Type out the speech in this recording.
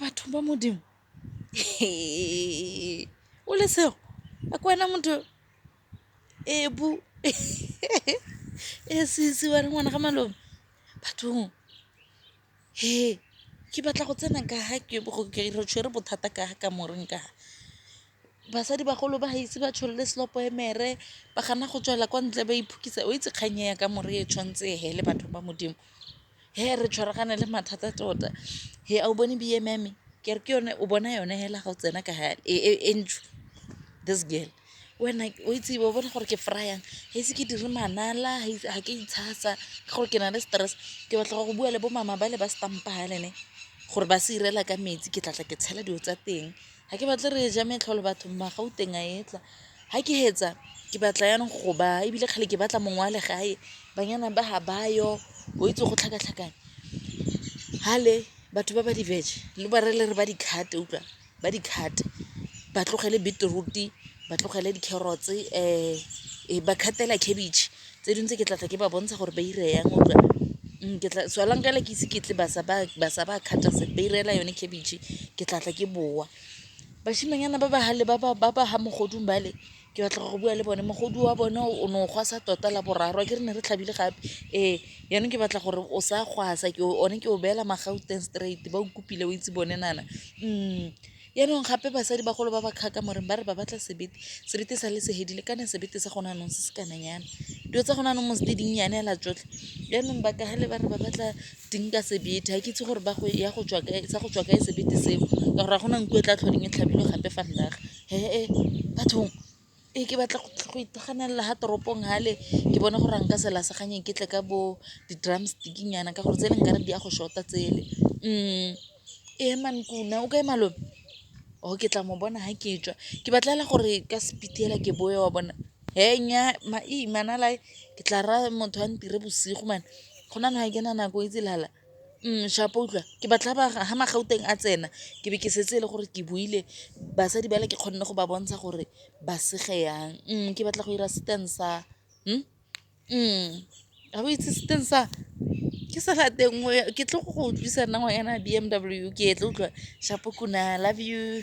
batho ba modimo o le seo a ko wena motho bu sese wa re ngwana ga malome bathong ke batla go tsena ka ha ke re tshwere bothata ka ha ka moreng ka basadi bagolo ba haise ba tsholole selopo emere ba gana go tswela kwa ntle ba iphukisa o itse kganya ka more e tshwantse le batho ba modimo re tshwaragane le mathata tota a o bone BMM ke re ke yone o bona yone hela ga o tsena ka ha this girl wena o itse o bona gore ke frayang ga ise ke dire manala ga ke itshasa ka gore ke na le stress ke batla go bua le bo mama ba le ba stampa halene gore ba se irela ka metsi ke tlatla ke tshela dio tsa teng ga ke batle re ja metlholo batho magauteng a etla ga ke hetsa ke batla yanong go ba ebile kgale ke batla mongwe wa legae banyana ba ha bayo o itse go tlhakatlhakane hale batho ba ba di-veg le ba re ba di-cut utlwa ba di-cut ba tlogele beetroot ba tlogele di-carrots ba cut-ela cabbage tse dingwe tse ke tlatla ke ba bontsha gore ba ire yang utlwa ke tla soalang ka ke ise ke tle ba sa ba cut-a se ba irela yone cabbage ke tlatla ke boa bashimanyana ba ba hale ba ba ha mogodung bale ke batla go bua le bone mogodu wa bone o ne o gwasa tota la boraro ke re ne re tlhabile gape yanong ke batla gore o sa gwasa one ke o beela magauteng straight ba o kopile o itse bone nana yanong gape basadi bagolo ba ba kgaka moreng ba re ba batla sebete sa le segedile kana sebete sa gona anong se se kananyana dio tsa gona anong mo se di dinnyane la tsotlhe yanong ba ka hale ba re ba batla dinka sebete ga ke itse gore ba go ya go tswa kae sebete seo ka gore ga gona nku e tla tlholeng e tlhabilwe gape fa ndaga bathong ke batla go iteganela ha toropong hale ke bona gore nka se lasaganye ke tle ka bo di-drum stickinyana ka gore tse leng ka re di ya go shota tsele mankuna o kae malome ke tla mo bona ha ke tswa ke batlela gore ka speed hela ke boe wa bona nya manala ke tla ra motho a ntire bosigo man go na ga ke na nako itse lala shapo utlwa ke batla ba ha magauteng a tsena ke be ke setse le gore ke buile basadi bale ke kgonne go ba bontsha gore ba sege yang ke batla go ira stansa ga bo itse stansa ke salate nngwe ke tle go utlwisa nna ngwana BMW ke tle utlwa shapo kuna love you